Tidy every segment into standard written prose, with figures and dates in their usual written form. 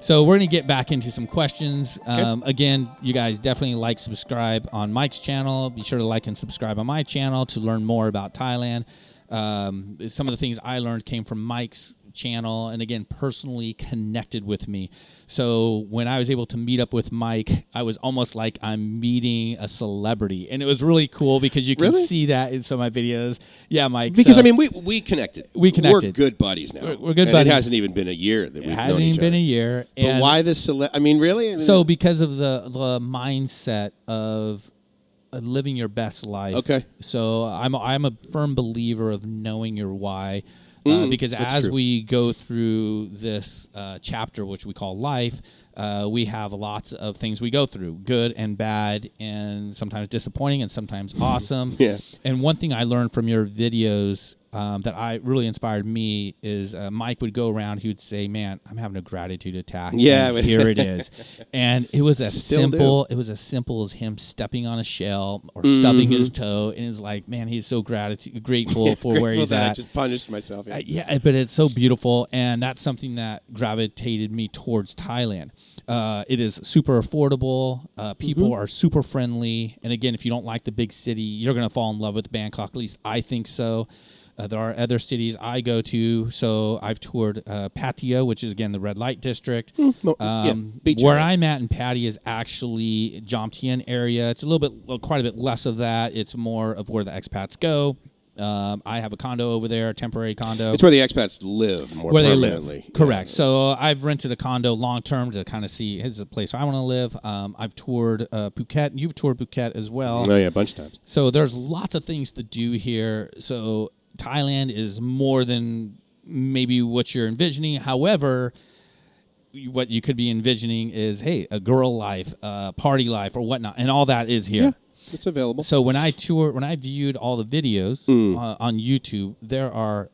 So we're going to get back into some questions. Okay. Again, you guys definitely like, subscribe on Mike's channel. Be sure to like and subscribe on my channel to learn more about Thailand. Some of the things I learned came from Mike's channel, and again, personally connected with me. So when I was able to meet up with Mike, I was almost like I'm meeting a celebrity, and it was really cool because you can see that in some of my videos. Yeah, Mike. Because I mean, we connected. We connected. We're good buddies now. We're good and buddies. It hasn't even been a year that we've known each other. It hasn't even been a year. But why this? I mean, really? So because of the mindset of living your best life. Okay. So I'm a firm believer of knowing your why. Because as we go through this chapter, which we call life, we have lots of things we go through, good and bad, and sometimes disappointing and sometimes awesome. Yeah. And one thing I learned from your videos that really inspired me is Mike would go around. He would say, "Man, I'm having a gratitude attack." Yeah, and here it is. And it was as simple. do. It was as simple as him stepping on a shell or stubbing his toe, and it's like, man, he's so grateful for where he's at. I just punished myself. Yeah, but it's so beautiful, and that's something that gravitated me towards Thailand. It is super affordable. People are super friendly, and again, if you don't like the big city, you're going to fall in love with Bangkok. At least I think so. There are other cities I go to. So I've toured Pattaya, which is, again, the red light district. Where I'm at in Pattaya is actually Jomtien area. It's quite a bit less of that. It's more of where the expats go. I have a condo over there, a temporary condo. It's where the expats live more permanently. They live. Correct. Yeah. So I've rented a condo long term to kind of see, this is a place I want to live. I've toured Phuket. You've toured Phuket as well. Oh, yeah, a bunch of times. So there's lots of things to do here. So Thailand is more than maybe what you're envisioning. However, what you could be envisioning is, hey, a girl life, party life, or whatnot, and all that is here. Yeah, it's available. So when I viewed all the videos on YouTube, there are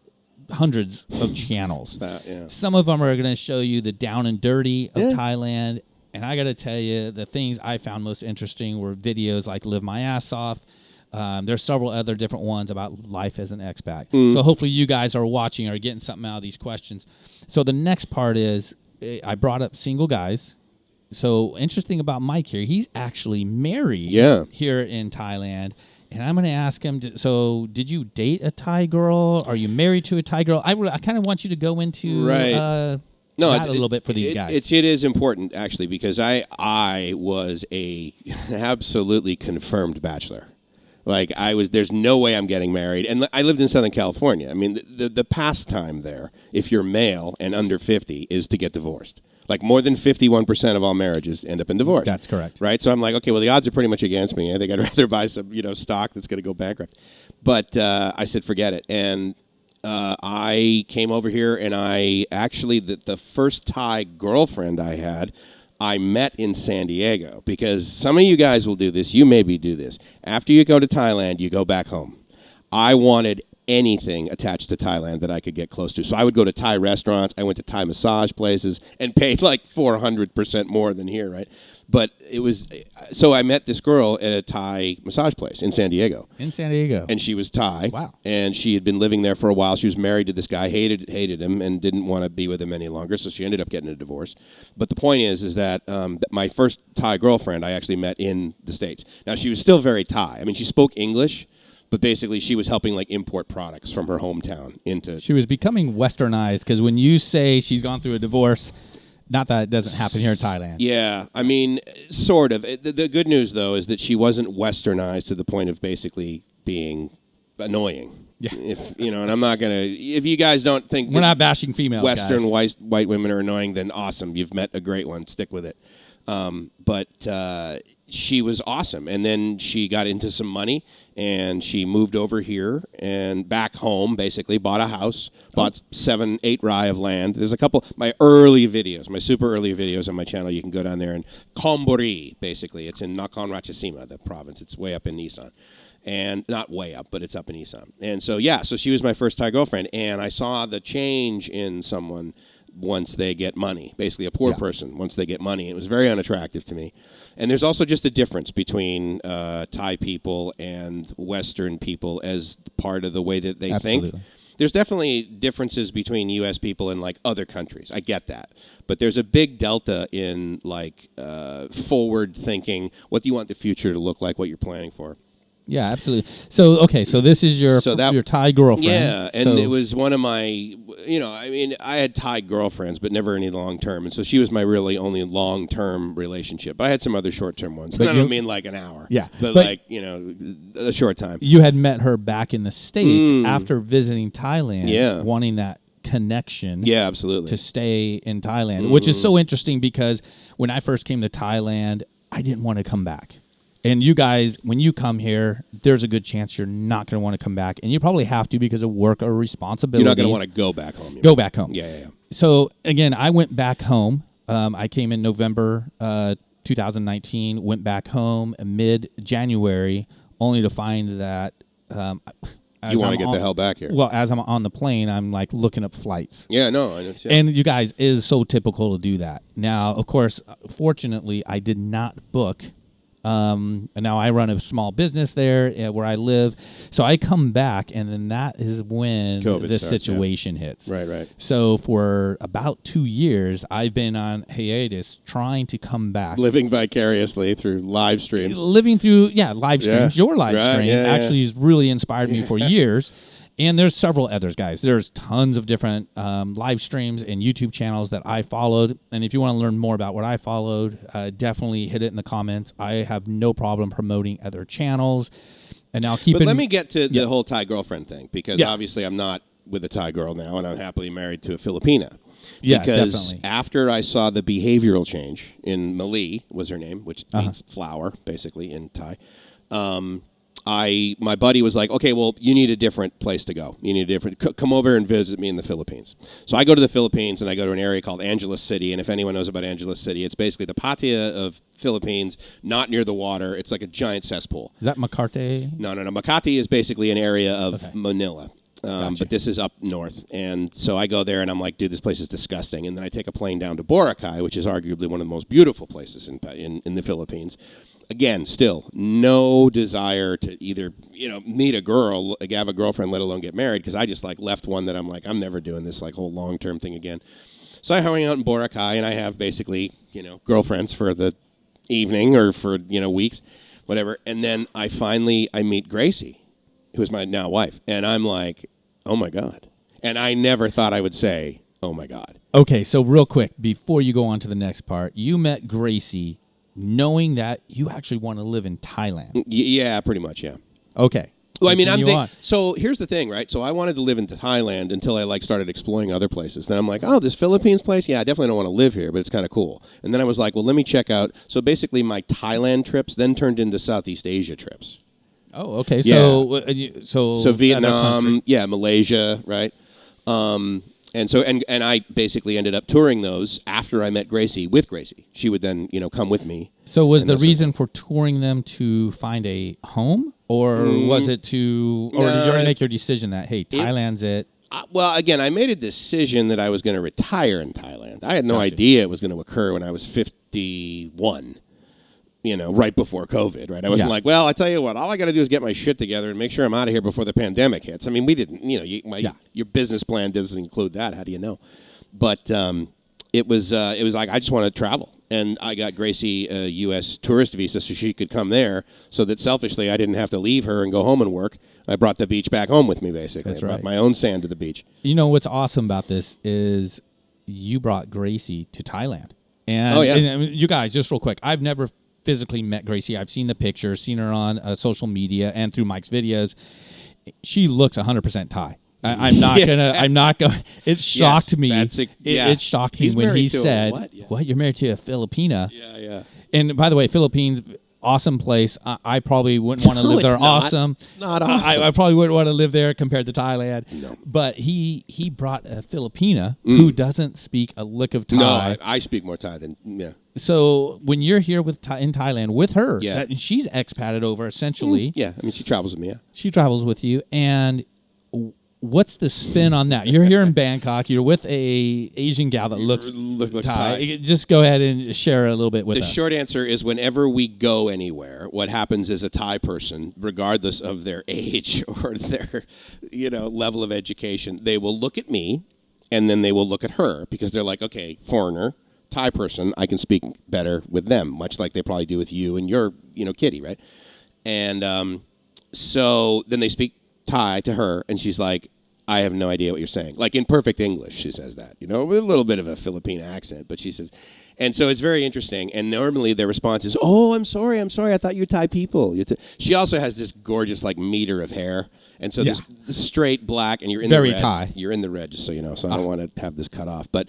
hundreds of channels. Some of them are going to show you the down and dirty of Thailand, and I got to tell you, the things I found most interesting were videos like "Live My Ass Off." There's several other different ones about life as an expat. So hopefully you guys are watching or getting something out of these questions. So the next part is, I brought up single guys. So interesting about Mike here, he's actually married here in Thailand. And I'm going to ask him, so did you date a Thai girl? Are you married to a Thai girl? I kind of want you to go into a little bit for these guys. It is important, actually, because I was a absolutely confirmed bachelor. Like there's no way I'm getting married. And I lived in Southern California. I mean, the pastime there, if you're male and under 50, is to get divorced. Like more than 51% of all marriages end up in divorce. That's correct. Right? So I'm like, okay, well, the odds are pretty much against me. I think I'd rather buy some, stock that's going to go bankrupt. But I said, forget it. And I came over here, and I actually, the first Thai girlfriend I had, I met in San Diego, because some of you guys will do this. You maybe do this. After you go to Thailand, you go back home. I wanted anything attached to Thailand that I could get close to. So I would go to Thai restaurants. I went to Thai massage places and paid like 400% more than here, right? But it was, so I met this girl at a Thai massage place in San Diego. In San Diego. And she was Thai. Wow. And she had been living there for a while. She was married to this guy, hated him, and didn't want to be with him any longer. So she ended up getting a divorce. But the point is that my first Thai girlfriend I actually met in the States. Now, she was still very Thai. I mean, she spoke English, but basically she was helping like import products from her hometown into. She was becoming westernized, because when you say she's gone through a divorce, not that it doesn't happen here in Thailand. Yeah, I mean, sort of. The good news, though, is that she wasn't westernized to the point of basically being annoying. Yeah. And I'm not gonna. If you guys don't think we're not bashing females, Western white women are annoying, then awesome. You've met a great one. Stick with it. But she was awesome, and then she got into some money, and she moved over here and back home. Basically, bought a house, bought 7-8 rai of land. There's a couple my super early videos on my channel. You can go down there and Kombori. Basically, it's in Nakhon Ratchasima, the province. It's way up in Isan. And not way up, but it's up in Isan. And so she was my first Thai girlfriend, and I saw the change in someone once they get money, basically a poor person once they get money. It was very unattractive to me. And there's also just a difference between Thai people and Western people as part of the way that they think. there's definitely differences between U.S. people and like other countries. I get that, but there's a big delta in like forward thinking. What do you want the future to look like? What you're planning for? Yeah, absolutely. So, okay, so this is your Thai girlfriend. Yeah, and it was one of my, I mean, I had Thai girlfriends, but never any long-term, and so she was my really only long-term relationship. But I had some other short-term ones. And I don't mean like an hour. Yeah. But like, a short time. You had met her back in the States after visiting Thailand, wanting that connection. Yeah, absolutely. To stay in Thailand, which is so interesting because when I first came to Thailand, I didn't want to come back. And you guys, when you come here, there's a good chance you're not going to want to come back. And you probably have to because of work or responsibilities. You're not going to want to go back home. Go back home. Yeah. So, again, I went back home. I came in November 2019, went back home mid-January, only to find that... you want to get the hell back here. Well, as I'm on the plane, I'm like looking up flights. Yeah, no. And you guys, it is so typical to do that. Now, of course, fortunately, I did not book... and now I run a small business there where I live. So I come back, and then that is when this situation hits. Right. So for about 2 years, I've been on hiatus trying to come back. Living vicariously through live streams. Living through, live streams. Yeah. Your live stream actually has really inspired me for years. And there's several others, guys. There's tons of different live streams and YouTube channels that I followed. And if you want to learn more about what I followed, definitely hit it in the comments. I have no problem promoting other channels. And now But let me get to the whole Thai girlfriend thing, because obviously I'm not with a Thai girl now, and I'm happily married to a Filipina. Yeah, because definitely. After I saw the behavioral change in Mali, was her name, which means flower, basically, in Thai, my buddy was like, okay, well, you need a different place to go. You need a different, come over and visit me in the Philippines. So I go to the Philippines, and I go to an area called Angeles City. And if anyone knows about Angeles City, it's basically the Pattaya of Philippines, not near the water. It's like a giant cesspool. Is that Makati? No. Makati is basically an area of Manila. Gotcha. But this is up north. And so I go there, and I'm like, dude, this place is disgusting. And then I take a plane down to Boracay, which is arguably one of the most beautiful places in the Philippines. Again, still, no desire to either, meet a girl, have a girlfriend, let alone get married, because I just, left one that I'm like, I'm never doing this, whole long-term thing again. So I hung out in Boracay, and I have basically, girlfriends for the evening or for, weeks, whatever. And then I meet Gracie, who is my now wife, and I'm like, oh, my God. And I never thought I would say, oh, my God. Okay, so real quick, before you go on to the next part, you met Gracie knowing that you actually want to live in Thailand. Yeah, pretty much, yeah. Okay. Well, I mean, so here's the thing, right? So I wanted to live in Thailand until I started exploring other places. Then I'm like, oh, this Philippines place? Yeah, I definitely don't want to live here, but it's kind of cool. And then I was like, well, let me check out. So basically my Thailand trips then turned into Southeast Asia trips. Oh, okay. Yeah. So Vietnam, Malaysia, right? And so, and I basically ended up touring those after I met Gracie. With Gracie, she would then, come with me. So, was the reason for touring them to find a home, or was it to, or did you already make your decision that Thailand's it? Well, again, I made a decision that I was going to retire in Thailand. I had no idea it was going to occur when I was 51. Right before COVID, right? I wasn't like, well, I tell you what, all I got to do is get my shit together and make sure I'm out of here before the pandemic hits. I mean, we didn't, your business plan doesn't include that. How do you know? But it was like, I just want to travel. And I got Gracie a U.S. tourist visa so she could come there, so that selfishly I didn't have to leave her and go home and work. I brought the beach back home with me, basically. That's I right. brought my own sand to the beach. What's awesome about this is you brought Gracie to Thailand. And, and you guys, just real quick, I've never physically met Gracie. I've seen the pictures, seen her on social media and through Mike's videos. She looks 100% Thai. I'm not going. It shocked me. It shocked me when he said, "What? You're married to a Filipina?" Yeah. And by the way, Philippines, awesome place. I probably wouldn't want to live there. Awesome. Not awesome. I probably wouldn't want to live there compared to Thailand. No. But he brought a Filipina who doesn't speak a lick of Thai. No, I speak more Thai than So when you're here in Thailand with her, she's expatted over essentially. Yeah, I mean, she travels with me. Yeah, she travels with you, and What's the spin on that? You're here in Bangkok. You're with a Asian gal that looks Thai. Just go ahead and share a little bit with us. The short answer is whenever we go anywhere, what happens is a Thai person, regardless of their age or their level of education, they will look at me and then they will look at her because they're like, okay, foreigner, Thai person, I can speak better with them, much like they probably do with you and your kitty, right? And so then they speak Thai to her, and she's like, I have no idea what you're saying. Like in perfect English, she says that, with a little bit of a Philippine accent, but she says, and so it's very interesting. And normally their response is, oh, I'm sorry. I thought you were Thai people. She also has this gorgeous meter of hair. And so this straight black, and you're in very the red. Thai. You're in the red, just so you know. So I don't want to have this cut off, but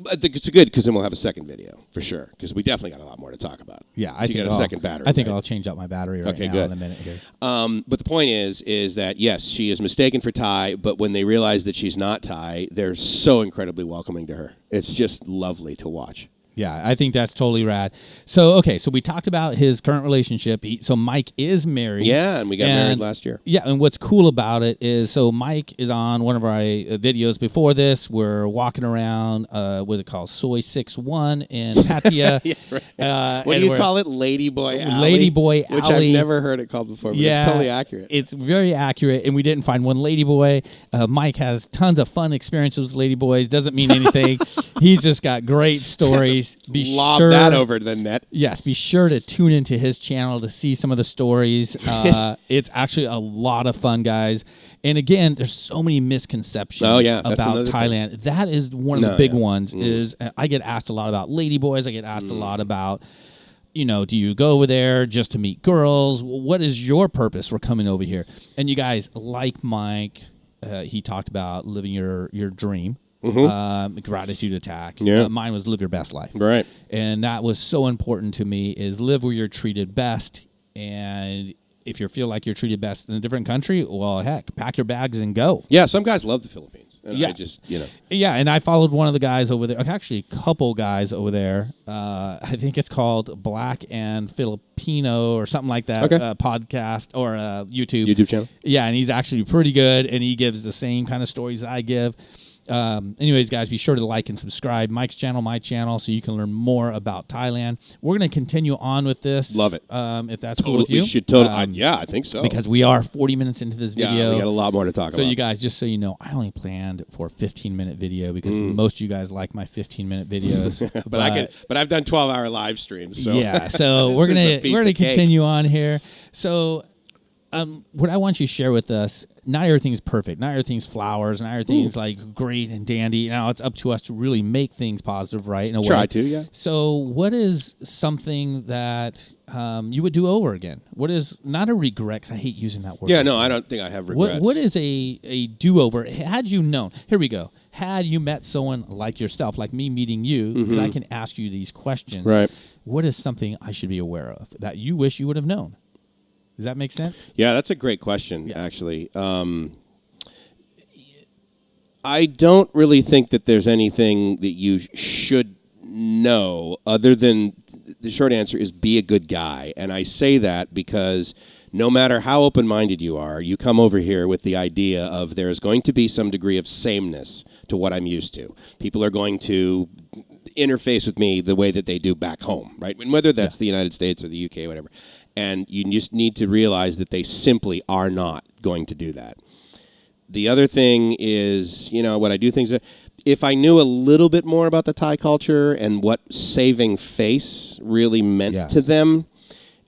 I think it's good because then we'll have a second video for sure. Because we definitely got a lot more to talk about. Yeah, I think you got a second battery. I think I'll change out my battery right now in a minute here. But the point is that yes, she is mistaken for Thai, but when they realize that she's not Thai, they're so incredibly welcoming to her. It's just lovely to watch. Yeah, I think that's totally rad. So, so we talked about his current relationship. So Mike is married. Yeah, and we got married last year. Yeah, and what's cool about it is, so Mike is on one of our videos before this. We're walking around, what's it called, Seg.1 in Pattaya. Yeah, right. What do you call it? Ladyboy Alley? Ladyboy Alley. Which I've never heard it called before, but it's totally accurate. It's very accurate, and we didn't find one ladyboy. Mike has tons of fun experiences with ladyboys. Doesn't mean anything. He's just got great stories. Lob that over the net. Yes, be sure to tune into his channel to see some of the stories. It's actually a lot of fun, guys. And again, there's so many misconceptions about Thailand. Thing. That is one of the big ones. Is I get asked a lot about ladyboys. I get asked a lot about, do you go over there just to meet girls? What is your purpose for coming over here? And you guys, like Mike, he talked about living your dream. Gratitude attack. Yeah. Mine was live your best life. Right. And that was so important to me, is live where you're treated best. And if you feel like you're treated best in a different country, well, heck, pack your bags and go. Yeah, some guys love the Philippines. And yeah. I just, Yeah, and I followed one of the guys over there, actually a couple guys over there. I think it's called Black and Filipino or something like that, podcast or YouTube channel. Yeah, and he's actually pretty good, and he gives the same kind of stories I give. Anyways, guys, be sure to like and subscribe. Mike's channel, my channel, so you can learn more about Thailand. We're going to continue on with this. Love it. If that's cool with you. We should totally. Yeah, I think so. Because we are 40 minutes into this video. Yeah, we got a lot more to talk about. So you guys, just so you know, I only planned for a 15-minute video because most of you guys like my 15-minute videos. but I've done 12-hour live streams. So yeah, so we're gonna continue on here. So what I want you to share with us, not everything's perfect. Not everything's flowers. Not everything's great and dandy. Now it's up to us to really make things positive, right? In a way. Try to, yeah. So what is something that you would do over again? What is, not a regret, 'cause I hate using that word. Yeah, no, I don't think I have regrets. What is a do-over? Had you known, here we go. Had you met someone like yourself, like me meeting you, because I can ask you these questions. Right. What is something I should be aware of that you wish you would have known? Does that make sense? Yeah, that's a great question, actually. I don't really think that there's anything that you should know other than the short answer is be a good guy. And I say that because no matter how open-minded you are, you come over here with the idea of there's going to be some degree of sameness to what I'm used to. People are going to interface with me the way that they do back home, right? And whether that's the United States or the UK, whatever. And you just need to realize that they simply are not going to do that. The other thing is, what I do think is if I knew a little bit more about the Thai culture and what saving face really meant to them.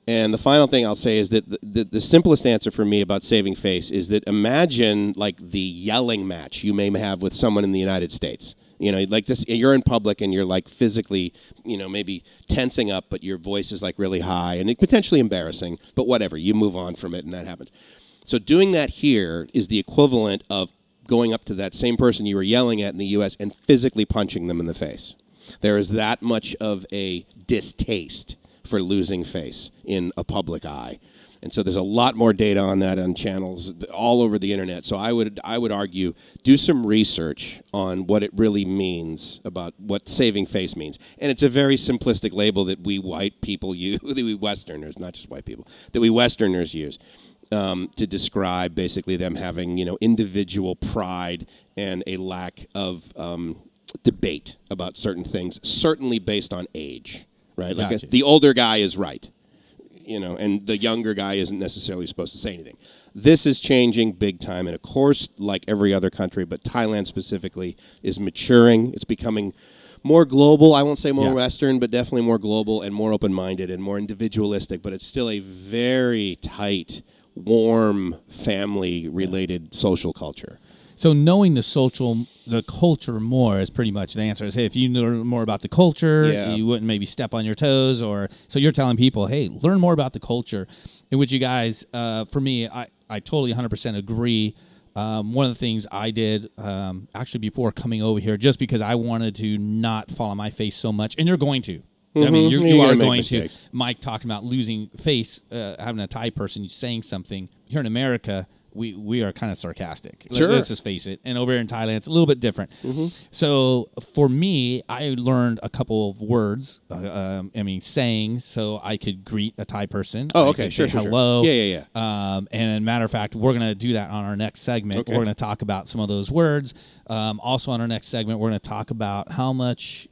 And the final thing I'll say is that the simplest answer for me about saving face is that imagine the yelling match you may have with someone in the United States. Like this, you're in public and you're physically, maybe tensing up, but your voice is really high and potentially embarrassing, but whatever, you move on from it and that happens. So doing that here is the equivalent of going up to that same person you were yelling at in the U.S. and physically punching them in the face. There is that much of a distaste for losing face in a public eye. And so there's a lot more data on that on channels all over the internet. So I would argue, do some research on what it really means about what saving face means. And it's a very simplistic label that we white people use, that we Westerners, not just white people, that we Westerners use. to describe basically them having, individual pride and a lack of debate about certain things, certainly based on age, right? Like the older guy is right, and the younger guy isn't necessarily supposed to say anything. This is changing big time, and of course, like every other country, but Thailand specifically is maturing. It's becoming more global. I won't say more Western, but definitely more global and more open-minded and more individualistic, but it's still a very tight, warm, family-related social culture. So knowing the culture more is pretty much the answer. Is, hey, if you know more about the culture, you wouldn't maybe step on your toes. So you're telling people, hey, learn more about the culture. In which you guys, for me, I totally 100% agree. One of the things I did actually before coming over here, just because I wanted to not fall on my face so much, and you're going to. I mean, you are going to. Mike talking about losing face, having a Thai person saying something. Here in America, we are kind of sarcastic. Sure. Let's just face it. And over here in Thailand, it's a little bit different. So for me, I learned a couple of words, sayings, so I could greet a Thai person. Oh, okay. Sure. Hello. Yeah. And matter of fact, we're going to do that on our next segment. Okay. We're going to talk about some of those words. Also on our next segment, we're going to talk about how much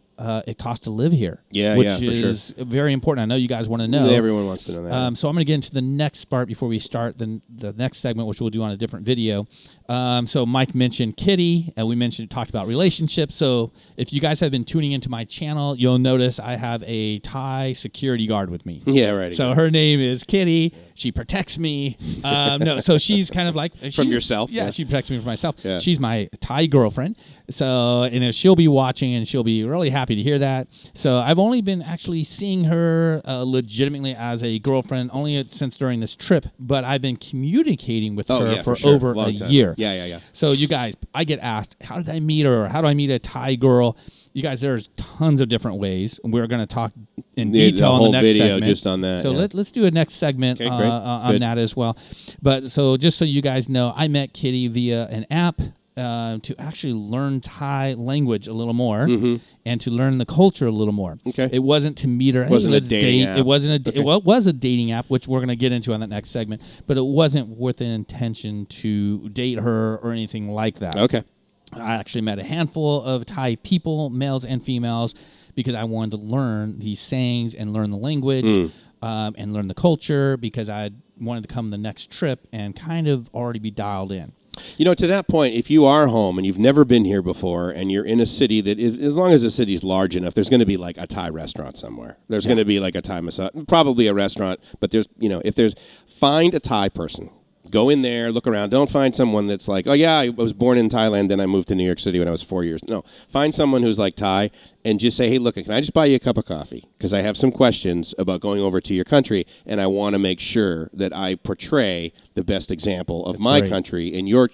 it costs to live here, which is very important. I know you guys want to know. Everyone wants to know that. So I'm going to get into the next part before we start the next segment, which we'll do on a different video. So Mike mentioned Kitty, and we talked about relationships. So if you guys have been tuning into my channel, you'll notice I have a Thai security guard with me. Yeah, right. So her name is Kitty. She protects me. So she's kind of like from yourself. Yeah, she protects me from myself. Yeah. She's my Thai girlfriend. So, and she'll be watching, and she'll be really happy to hear that. So I've only been actually seeing her legitimately as a girlfriend only since during this trip, but I've been communicating with her for over a year. Yeah. So you guys, I get asked, how did I meet her? How do I meet a Thai girl? You guys, there's tons of different ways, and we're going to talk in detail on the next video segment. Just on that. So let's do a next segment on that as well. But so just so you guys know, I met Kitty via an app to actually learn Thai language a little more and to learn the culture a little more. Okay. It wasn't to meet her. It wasn't a dating app. It wasn't it was a dating app, which we're going to get into on that next segment, but it wasn't with an intention to date her or anything like that. Okay. I actually met a handful of Thai people, males and females, because I wanted to learn these sayings and learn the language and learn the culture, because I wanted to come the next trip and kind of already be dialed in. To that point, if you are home and you've never been here before and you're in a city that is, as long as the city's large enough, there's going to be like a Thai restaurant somewhere. There's going to be like a Thai massage, probably a restaurant, but find a Thai person. Go in there, look around. Don't find someone that's like, oh, yeah, I was born in Thailand, then I moved to New York City when I was 4 years. No, find someone who's like Thai and just say, hey, look, can I just buy you a cup of coffee? Because I have some questions about going over to your country, and I want to make sure that I portray the best example of my country in your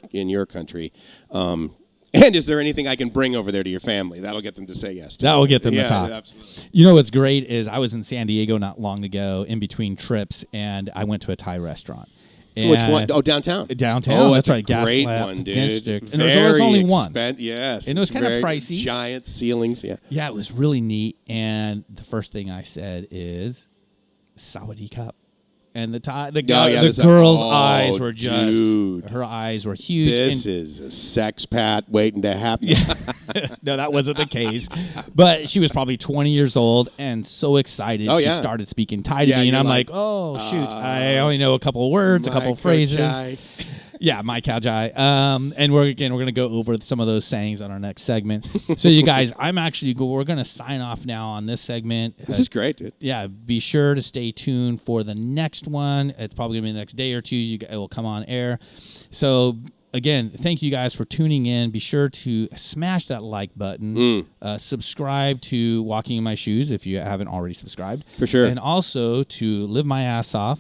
country. And is there anything I can bring over there to your family? That'll get them to say yes. That will get them to talk. Absolutely. You know what's great is I was in San Diego not long ago in between trips, and I went to a Thai restaurant. Which one? Oh, downtown. Downtown. Oh, that's right. Great Gas one, dude. And there was only one. Yes. And it was kind of pricey. Giant ceilings. Yeah. Yeah, it was really neat. And the first thing I said is, Sawadee Cup. And the girl's eyes were just, her eyes were huge. This is a sex pat waiting to happen. No, that wasn't the case. But she was probably 20 years old and so excited. She started speaking Thai to me. And I'm like, oh, shoot. I only know a couple of words, a couple of phrases. Yeah, my cow jai. And we're going to go over some of those sayings on our next segment. So you guys, we're going to sign off now on this segment. This is great, dude. Yeah, be sure to stay tuned for the next one. It's probably going to be the next day or two. It will come on air. So again, thank you guys for tuning in. Be sure to smash that like button. Subscribe to Walking in My Shoes if you haven't already subscribed. For sure. And also to Live My Ass Off.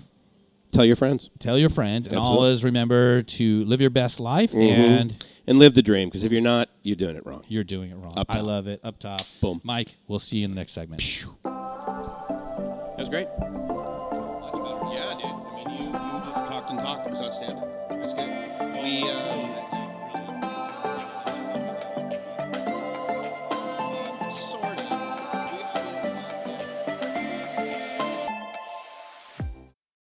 Tell your friends. And always remember to live your best life and live the dream, because if you're not, you're doing it wrong. You're doing it wrong. Up top. I love it. Up top. Boom. Mike, we'll see you in the next segment. That was great. Much better. Yeah, dude. I mean, you just talked and talked. It was outstanding. That's good.